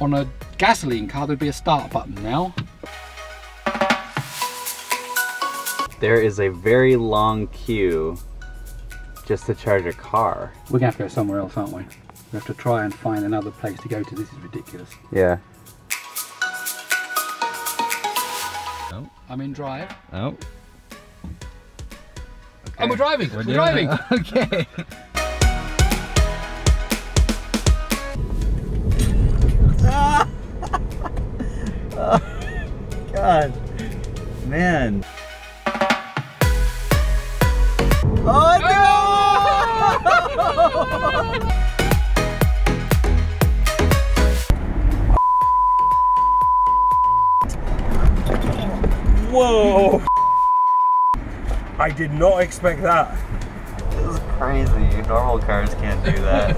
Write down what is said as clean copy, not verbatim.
On a gasoline car, there'd be a start button now. There is a very long queue just to charge a car. We're gonna have to go somewhere else, aren't we? We have to try and find another place to go to. This is ridiculous. Yeah. Oh. I'm in drive. Oh. Okay. And we're driving. We're driving. Okay. Oh, God. Man. Oh, no! Whoa! I did not expect that. This is crazy. Normal cars can't do that.